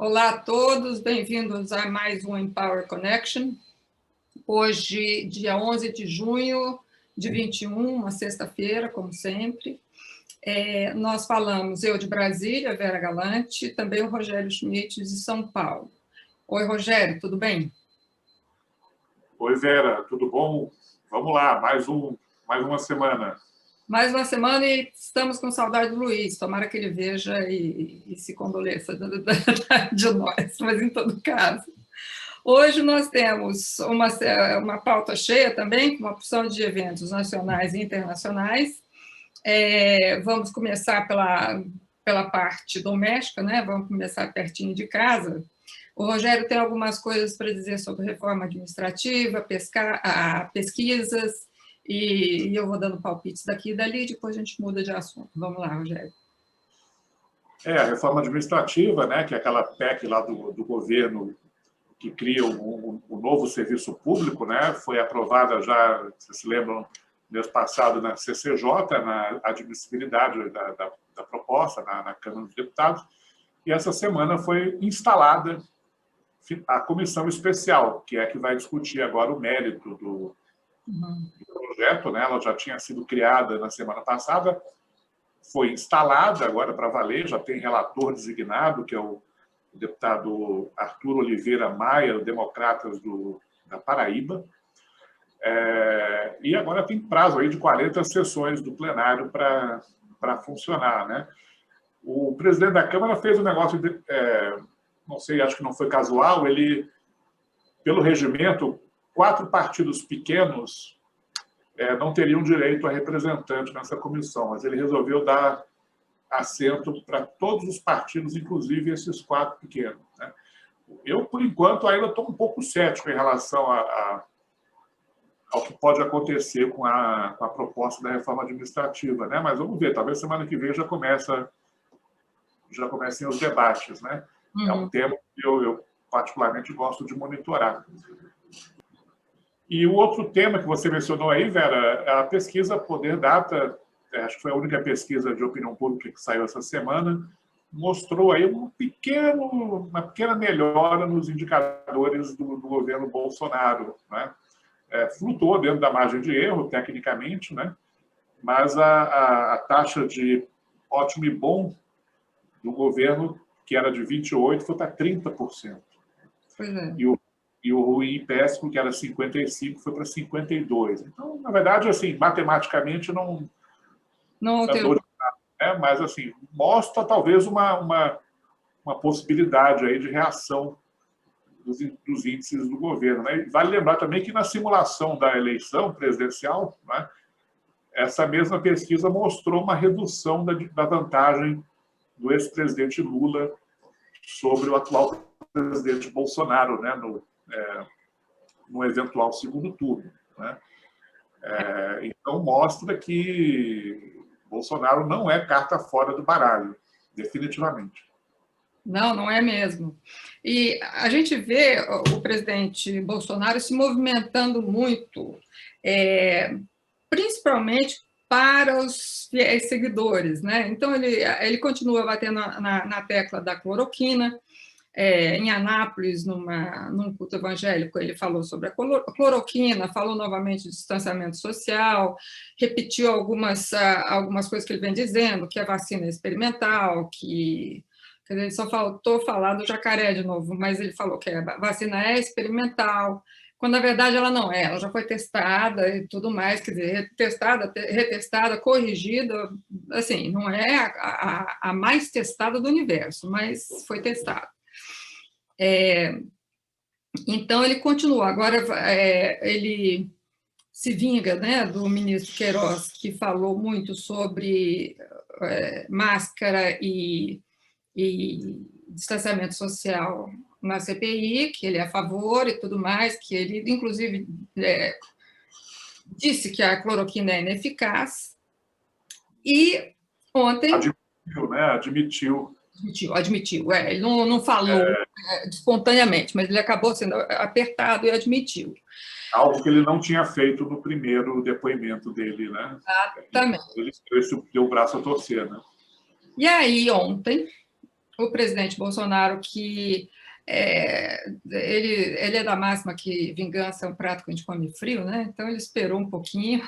Olá a todos, bem-vindos a mais um Empower Connection. Hoje, dia 11 de junho de 21, uma sexta-feira, como sempre. Nós falamos, eu de Brasília, Vera Galante, também o Rogério Schmidt de São Paulo. Oi, Rogério, tudo bem? Oi, Vera, tudo bom? Vamos lá, mais uma semana. Mais uma semana e estamos com saudade do Luiz. Tomara que ele veja e se condoleça de nós, mas em todo caso. Hoje nós temos uma pauta cheia também, com uma opção de eventos nacionais e internacionais. Vamos começar pela parte doméstica, né? Vamos começar pertinho de casa. O Rogério tem algumas coisas para dizer sobre reforma administrativa, pesquisas, e eu vou dando palpites daqui e dali, depois a gente muda de assunto. Vamos lá, Rogério. A reforma administrativa, né, que é aquela PEC lá do governo que cria um novo serviço público, né, foi aprovada já, vocês se lembram, mês passado na CCJ, na admissibilidade da proposta na Câmara dos Deputados, e essa semana foi instalada a comissão especial, que é que vai discutir agora o mérito do projeto, né? Ela já tinha sido criada na semana passada, foi instalada agora para valer, já tem relator designado, que é o deputado Arthur Oliveira Maia, Democratas da Paraíba, e agora tem prazo aí de 40 sessões do plenário para funcionar, né? O presidente da Câmara fez um negócio, não sei, acho que não foi casual, ele, pelo regimento, 4 partidos pequenos não teriam direito a representante nessa comissão, mas ele resolveu dar assento para todos os partidos, inclusive esses 4 pequenos, né? Eu, por enquanto, ainda estou um pouco cético em relação ao que pode acontecer com a proposta da reforma administrativa, né? Mas vamos ver, talvez semana que vem já comecem os debates, né? É um tema que eu particularmente gosto de monitorar. E o outro tema que você mencionou aí, Vera, é a pesquisa Poder Data, acho que foi a única pesquisa de opinião pública que saiu essa semana, mostrou aí uma pequena melhora nos indicadores do governo Bolsonaro, né? Flutuou dentro da margem de erro, tecnicamente, né? Mas a taxa de ótimo e bom do governo, que era de 28%, foi para 30%. Pois é. E o ruim e péssimo, que era 55%, foi para 52%. Então, na verdade, assim, matematicamente não tem dor de nada, né? Mas assim, mostra talvez uma possibilidade aí de reação dos índices do governo, né? E vale lembrar também que na simulação da eleição presidencial, né, essa mesma pesquisa mostrou uma redução da vantagem do ex-presidente Lula sobre o atual presidente Bolsonaro, né, no eventual segundo turno, né? Então, mostra que Bolsonaro não é carta fora do baralho, definitivamente. Não é mesmo. E a gente vê o presidente Bolsonaro se movimentando muito, principalmente para os fiéis seguidores, né? Então, ele continua batendo na tecla da cloroquina. Em Anápolis, num culto evangélico, ele falou sobre a cloroquina, falou novamente de distanciamento social, repetiu algumas coisas que ele vem dizendo, que a vacina é experimental, que... Quer dizer, ele só faltou falar do jacaré de novo, mas ele falou que a vacina é experimental, quando na verdade ela não é, ela já foi testada e tudo mais, quer dizer, retestada, corrigida, assim, não é a mais testada do universo, mas foi testada. Então, ele continua. Agora, ele se vinga, né, do ministro Queiroz, que falou muito sobre máscara e distanciamento social na CPI, que ele é a favor e tudo mais, que ele, inclusive, disse que a cloroquina é ineficaz. E ontem... Admitiu, né? Admitiu. Ele não falou espontaneamente, mas ele acabou sendo apertado e admitiu. Algo que ele não tinha feito no primeiro depoimento dele, né? Exatamente. Ele deu o braço a torcer, né? E aí, ontem, o presidente Bolsonaro, que ele é da máxima que vingança é um prato que a gente come frio, né? Então ele esperou um pouquinho.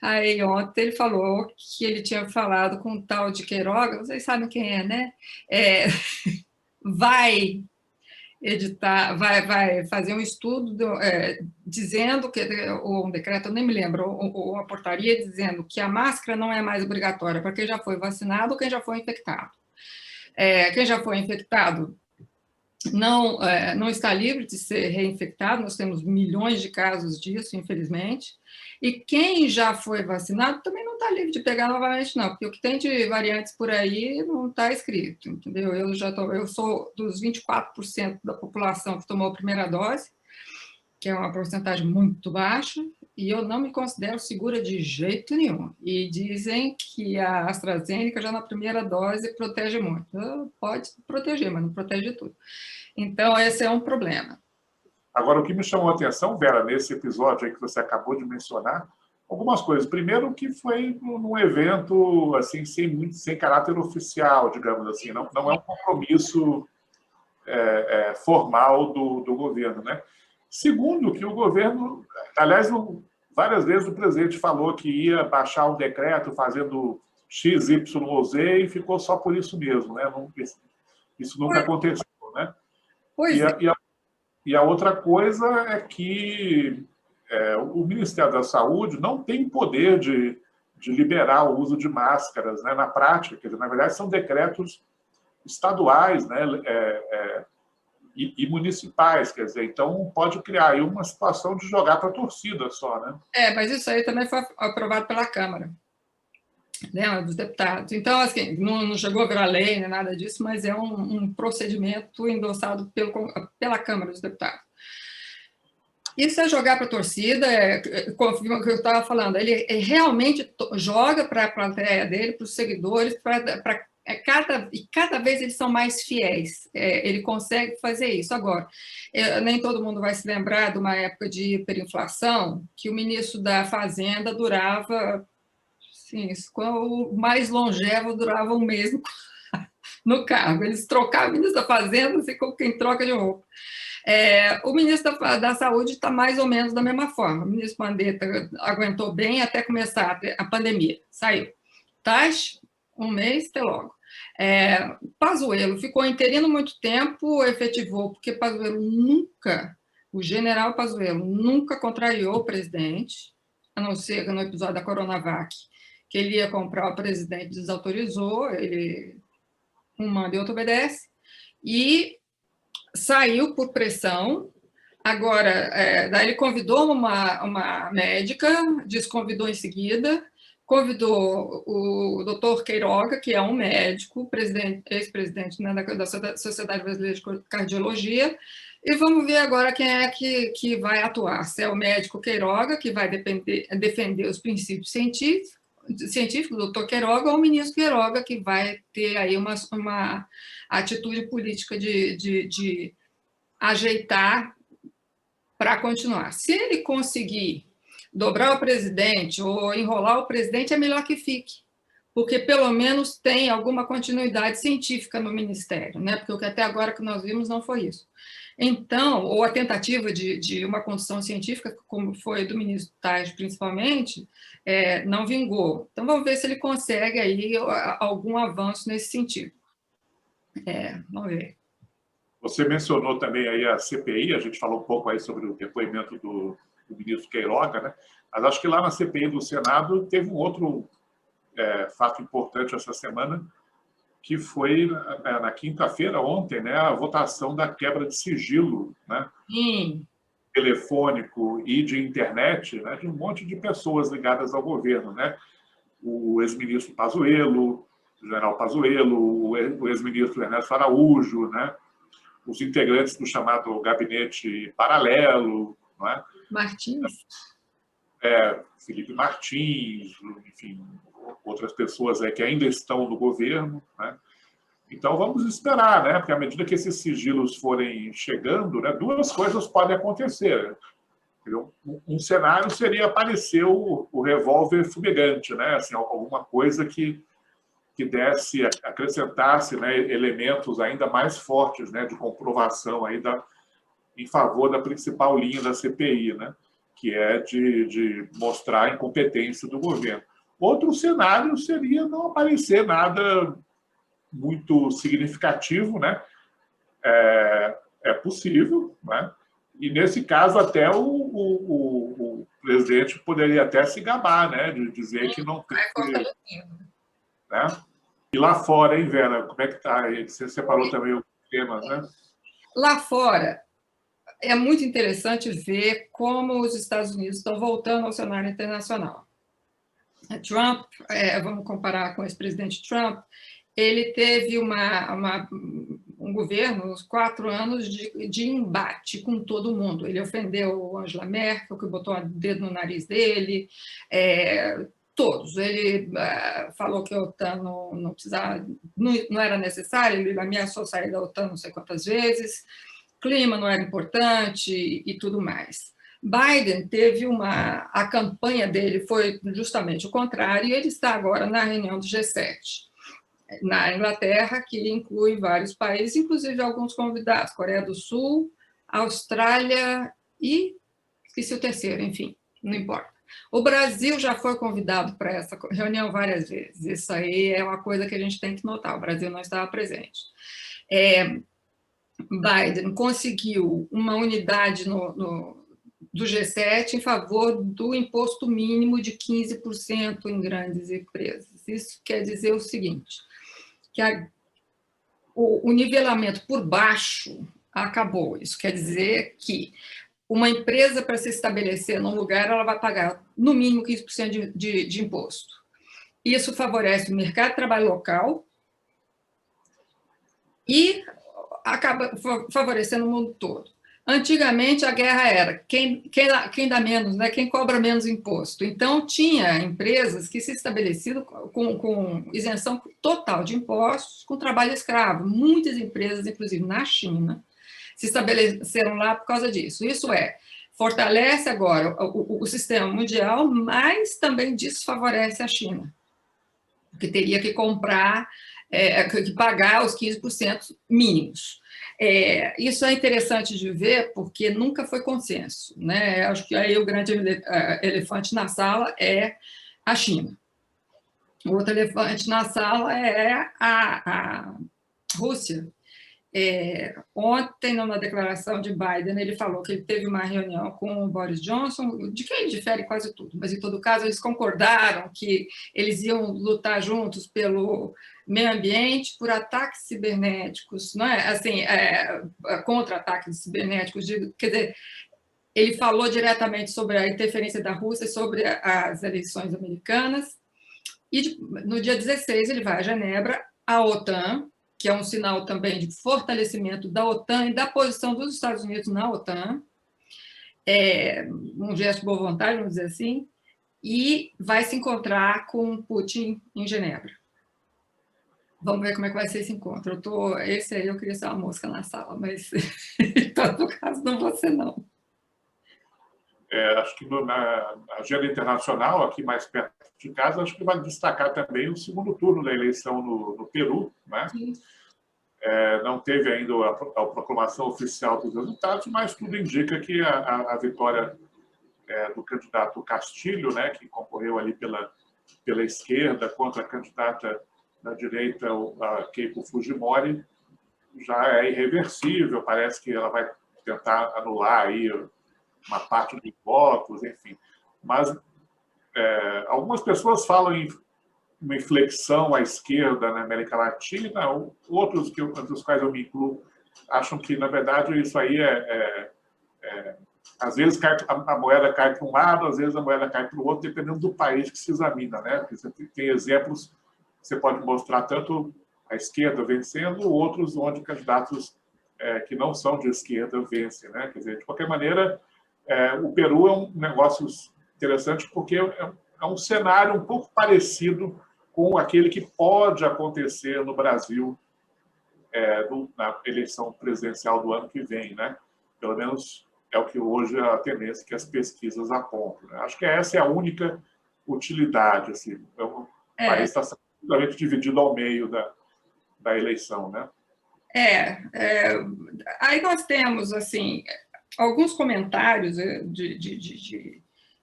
Aí ontem ele falou que ele tinha falado com um tal de Queiroga, vocês sabem quem é, né? É, vai editar, vai fazer um estudo dizendo que, ou um decreto, eu nem me lembro, ou uma portaria dizendo que a máscara não é mais obrigatória para quem já foi vacinado ou quem já foi infectado. Quem já foi infectado não está livre de ser reinfectado, nós temos milhões de casos disso, infelizmente, e quem já foi vacinado também não está livre de pegar novamente, não, porque o que tem de variantes por aí não está escrito, entendeu? Eu sou dos 24% da população que tomou a primeira dose, que é uma porcentagem muito baixa, e eu não me considero segura de jeito nenhum. E dizem que a AstraZeneca, já na primeira dose, protege muito. Pode proteger, mas não protege tudo. Então, esse é um problema. Agora, o que me chamou a atenção, Vera, nesse episódio aí que você acabou de mencionar, algumas coisas. Primeiro, que foi num evento assim, sem caráter oficial, digamos assim, não é um compromisso formal do governo, né? Segundo, que o governo, aliás, várias vezes o presidente falou que ia baixar um decreto fazendo X, Y ou Z e ficou só por isso mesmo, né? Isso nunca aconteceu, né? Pois é. E a outra coisa é que o Ministério da Saúde não tem poder de liberar o uso de máscaras, né, na prática. Quer dizer, na verdade, são decretos estaduais, né, e municipais. Quer dizer, então pode criar aí uma situação de jogar para a torcida só. Né? Mas isso aí também foi aprovado pela Câmara, né, dos deputados. Então, assim, não chegou a virar lei, nem nada disso, mas é um procedimento endossado pela Câmara dos Deputados. Isso é jogar para a torcida, confirma o que eu estava falando, ele realmente joga para a plateia dele, para os seguidores, cada vez eles são mais fiéis, ele consegue fazer isso. Agora, nem todo mundo vai se lembrar de uma época de hiperinflação, que o ministro da Fazenda durava, assim, o mais longevo durava um mês no cargo, eles trocavam o ministro da Fazenda, assim como quem troca de roupa. O ministro da Saúde está mais ou menos da mesma forma. O ministro Mandetta aguentou bem até começar a pandemia. Saiu. Tati, um mês, até logo. Pazuello ficou interino muito tempo, efetivou, porque Pazuello o general Pazuello nunca contrariou o presidente, a não ser no episódio da Coronavac, que ele ia comprar, o presidente desautorizou, ele um manda e outro obedece, e saiu por pressão. Agora, daí ele convidou uma médica, desconvidou em seguida, convidou o doutor Queiroga, que é um médico, ex-presidente, né, da Sociedade Brasileira de Cardiologia, e vamos ver agora quem é que vai atuar. Se é o médico Queiroga, que vai defender os princípios científico, o doutor Queiroga, ou o ministro Queiroga, que vai ter aí uma atitude política de ajeitar para continuar. Se ele conseguir dobrar o presidente ou enrolar o presidente, é melhor que fique, porque pelo menos tem alguma continuidade científica no ministério, né? Porque o que até agora que nós vimos não foi isso. Então, ou a tentativa de uma condução científica, como foi do ministro Tais, principalmente, não vingou. Então, vamos ver se ele consegue aí algum avanço nesse sentido. Vamos ver. Você mencionou também aí a CPI, a gente falou um pouco aí sobre o depoimento do ministro Queiroga, né? Mas acho que lá na CPI do Senado teve um outro fato importante essa semana, que foi na quinta-feira, ontem, né, a votação da quebra de sigilo, né, telefônico e de internet, né, de um monte de pessoas ligadas ao governo. Né? O ex-ministro Pazuello, o general Pazuello, o ex-ministro Ernesto Araújo, né, os integrantes do chamado gabinete paralelo, não é? Martins. Felipe Martins, enfim, outras pessoas que ainda estão no governo. Né? Então, vamos esperar, né? Porque à medida que esses sigilos forem chegando, né, duas coisas podem acontecer. Um cenário seria aparecer o revólver fumegante, né? Assim, alguma coisa que que acrescentasse, né, elementos ainda mais fortes, né, de comprovação aí em favor da principal linha da CPI, né, que é de mostrar a incompetência do governo. Outro cenário seria não aparecer nada muito significativo, né? É possível, né? E, nesse caso, até o presidente poderia até se gabar, né? De dizer que não teve... Né? E lá fora, hein, Vera? Como é que está? Você separou também os temas, né? Lá fora, é muito interessante ver como os Estados Unidos estão voltando ao cenário internacional. Trump, vamos comparar com o ex-presidente Trump, ele teve um governo, uns 4 anos de embate com todo mundo. Ele ofendeu Angela Merkel, que botou o dedo no nariz dele, todos. Ele falou que a OTAN não precisava, não era necessária, ele ameaçou sair da OTAN não sei quantas vezes, clima não era importante e tudo mais. Biden teve a campanha dele foi justamente o contrário, e ele está agora na reunião do G7, na Inglaterra, que inclui vários países, inclusive alguns convidados, Coreia do Sul, Austrália e esqueci o terceiro, enfim, não importa. O Brasil já foi convidado para essa reunião várias vezes, isso aí é uma coisa que a gente tem que notar, o Brasil não estava presente. Biden conseguiu uma unidade do G7 em favor do imposto mínimo de 15% em grandes empresas. Isso quer dizer o seguinte, que o nivelamento por baixo acabou. Isso quer dizer que uma empresa, para se estabelecer num lugar, ela vai pagar, no mínimo, 15% de imposto. Isso favorece o mercado de trabalho local e acaba favorecendo o mundo todo. Antigamente, a guerra era quem dá menos, né? Quem cobra menos imposto. Então, tinha empresas que se estabeleciam com isenção total de impostos, com trabalho escravo. Muitas empresas, inclusive na China, se estabeleceram lá por causa disso. Isso fortalece agora o sistema mundial, mas também desfavorece a China, que teria que que pagar os 15% mínimos. Isso é interessante de ver, porque nunca foi consenso, né? Acho que aí o grande elefante na sala é a China. O outro elefante na sala é a Rússia. Ontem, numa declaração de Biden, ele falou que ele teve uma reunião com o Boris Johnson, de quem ele difere quase tudo, mas, em todo caso, eles concordaram que eles iam lutar juntos pelo meio ambiente, por ataques cibernéticos, não é? Assim, contra ataques cibernéticos, quer dizer, ele falou diretamente sobre a interferência da Rússia sobre as eleições americanas, e no dia 16 ele vai a Genebra, a OTAN, que é um sinal também de fortalecimento da OTAN e da posição dos Estados Unidos na OTAN, um gesto de boa vontade, vamos dizer assim, e vai se encontrar com Putin em Genebra. Vamos ver como é que vai ser esse encontro. Esse aí eu queria ser uma mosca na sala, mas em todo caso não vou ser, não. Acho que na agenda internacional, aqui mais perto de casa, acho que vai destacar também o segundo turno da eleição no Peru, né? Não teve ainda a proclamação oficial dos resultados, mas tudo indica que a vitória do candidato Castilho, né, que concorreu ali pela esquerda contra a candidata da direita, a Keiko Fujimori, já é irreversível. Parece que ela vai tentar anular aí uma parte dos votos, enfim. Mas algumas pessoas falam em uma inflexão à esquerda na América Latina, outros, dos quais eu me incluo, acham que, na verdade, isso aí às vezes a moeda cai para um lado, às vezes a moeda cai para o outro, dependendo do país que se examina, né? Porque você tem exemplos que você pode mostrar tanto a esquerda vencendo, outros onde candidatos que não são de esquerda vencem, né? Quer dizer, de qualquer maneira, o Peru é um negócio interessante porque é um cenário um pouco parecido com aquele que pode acontecer no Brasil na eleição presidencial do ano que vem, né? Pelo menos é o que hoje é a tendência que as pesquisas apontam, né? Acho que essa é a única utilidade. Assim, o país está saindo absolutamente dividido ao meio da eleição, né? Aí nós temos assim alguns comentários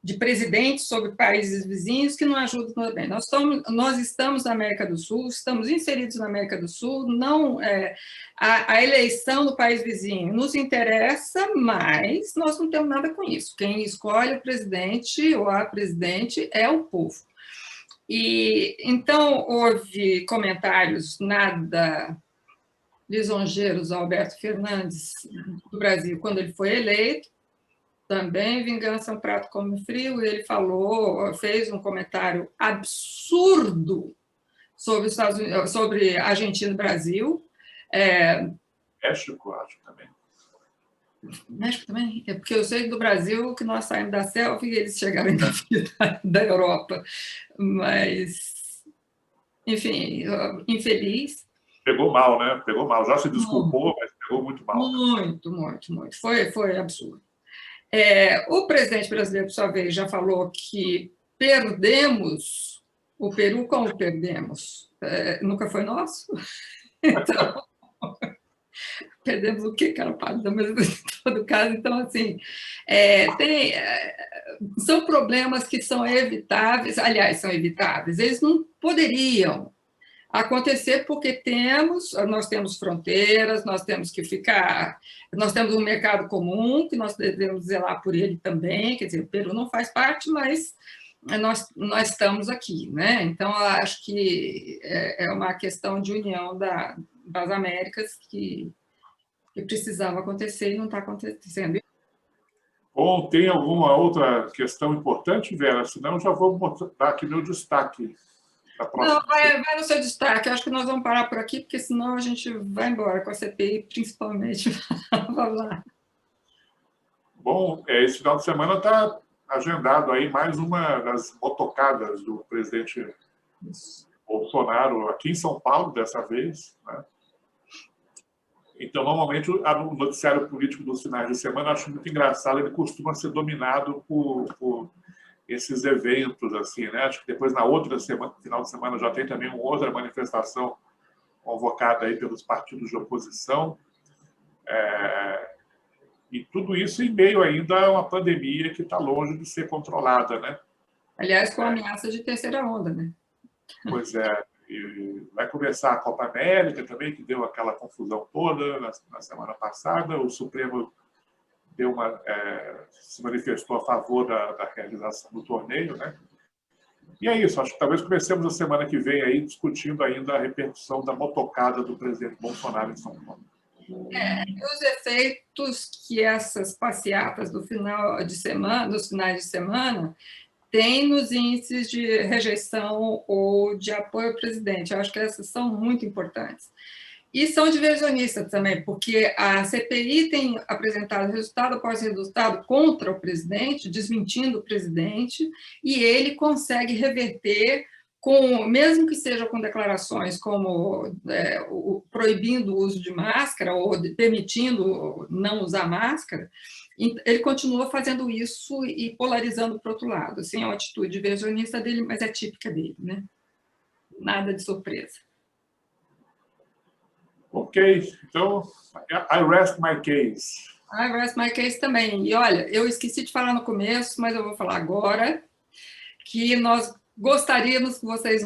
de presidentes sobre países vizinhos que não ajudam também. Nós estamos na América do Sul, estamos inseridos na América do Sul, não a eleição do país vizinho nos interessa, mas nós não temos nada com isso. Quem escolhe o presidente ou a presidente é o povo. E então houve comentários nada lisonjeiros ao Alberto Fernandes do Brasil quando ele foi eleito. Também vingança é um prato come frio. Ele fez um comentário absurdo sobre Argentina e Brasil. México, acho também. México também? É porque eu sei do Brasil que nós saímos da selva e eles chegaram da Europa. Mas, enfim, infeliz. Pegou mal, né? Pegou mal. Já se desculpou, mas pegou muito mal. Muito, muito, muito. Foi absurdo. O presidente brasileiro, por sua vez, já falou que perdemos o Peru como perdemos. Nunca foi nosso. Então, perdemos o quê, cara? Mas, em todo caso, então, assim, são problemas que são evitáveis, aliás, são evitáveis, eles não poderiam acontecer porque nós temos fronteiras, nós temos um mercado comum, que nós devemos zelar por ele também, quer dizer, o Peru não faz parte, mas nós estamos aqui, né? Então, eu acho que é uma questão de união das Américas que precisava acontecer e não está acontecendo. Bom, tem alguma outra questão importante, Vera? Senão eu já vou botar aqui meu destaque. Não, vai no seu destaque. Eu acho que nós vamos parar por aqui, porque senão a gente vai embora com a CPI, principalmente. Vamos lá. Bom, esse final de semana está agendado aí mais uma das motocadas do presidente Bolsonaro aqui em São Paulo, dessa vez, né? Então, normalmente, o noticiário político dos finais de semana, eu acho muito engraçado, ele costuma ser dominado por esses eventos, assim, né? Acho que depois, na outra semana, final de semana, já tem também uma outra manifestação convocada aí pelos partidos de oposição. E tudo isso em meio ainda a uma pandemia que está longe de ser controlada, né? Aliás, com a ameaça de terceira onda, né? Pois é. E vai começar a Copa América também, que deu aquela confusão toda na semana passada. O Supremo se manifestou a favor da realização do torneio, né? E é isso, acho que talvez comecemos a semana que vem aí discutindo ainda a repercussão da motocada do presidente Bolsonaro em São Paulo. Os efeitos que essas passeatas dos finais de semana têm nos índices de rejeição ou de apoio ao presidente. Eu acho que essas são muito importantes. E são diversionistas também, porque a CPI tem apresentado resultado após resultado contra o presidente, desmentindo o presidente, e ele consegue reverter, mesmo que seja com declarações como proibindo o uso de máscara ou permitindo não usar máscara, ele continua fazendo isso e polarizando para o outro lado. Assim, é uma atitude diversionista dele, mas é típica dele, né? Nada de surpresa. Ok, então, I rest my case. I rest my case também. E olha, eu esqueci de falar no começo, mas eu vou falar agora, que nós gostaríamos que vocês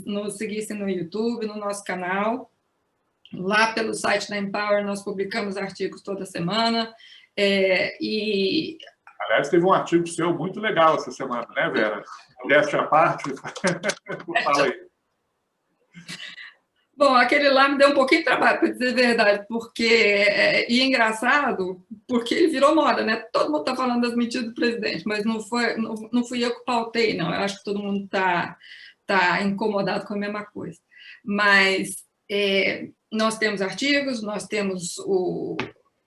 nos seguissem no YouTube, no nosso canal. Lá pelo site da Empower, nós publicamos artigos toda semana. Aliás, teve um artigo seu muito legal essa semana, né, Vera? Modéstia à parte. Fala aí. Bom, aquele lá me deu um pouquinho de trabalho, para dizer a verdade, e é engraçado, porque ele virou moda, né? Todo mundo está falando das mentiras do presidente, mas não fui eu que pautei, não. Eu acho que todo mundo está incomodado com a mesma coisa. Mas nós temos artigos, nós temos o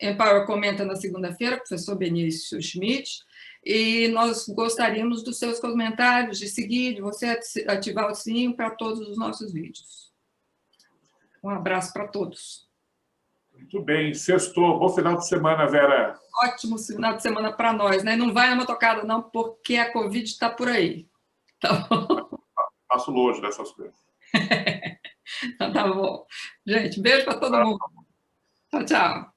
Empower Comenta na segunda-feira, professor Benício Schmidt, e nós gostaríamos dos seus comentários, de seguir, de você ativar o sininho para todos os nossos vídeos. Um abraço para todos. Muito bem. Sextou. Bom final de semana, Vera. Ótimo final de semana para nós, né? Não vai na motocada, não, porque a Covid está por aí. Tá bom? Passo longe dessas coisas. Então tá bom. Gente, beijo para todo mundo. Tchau, tchau.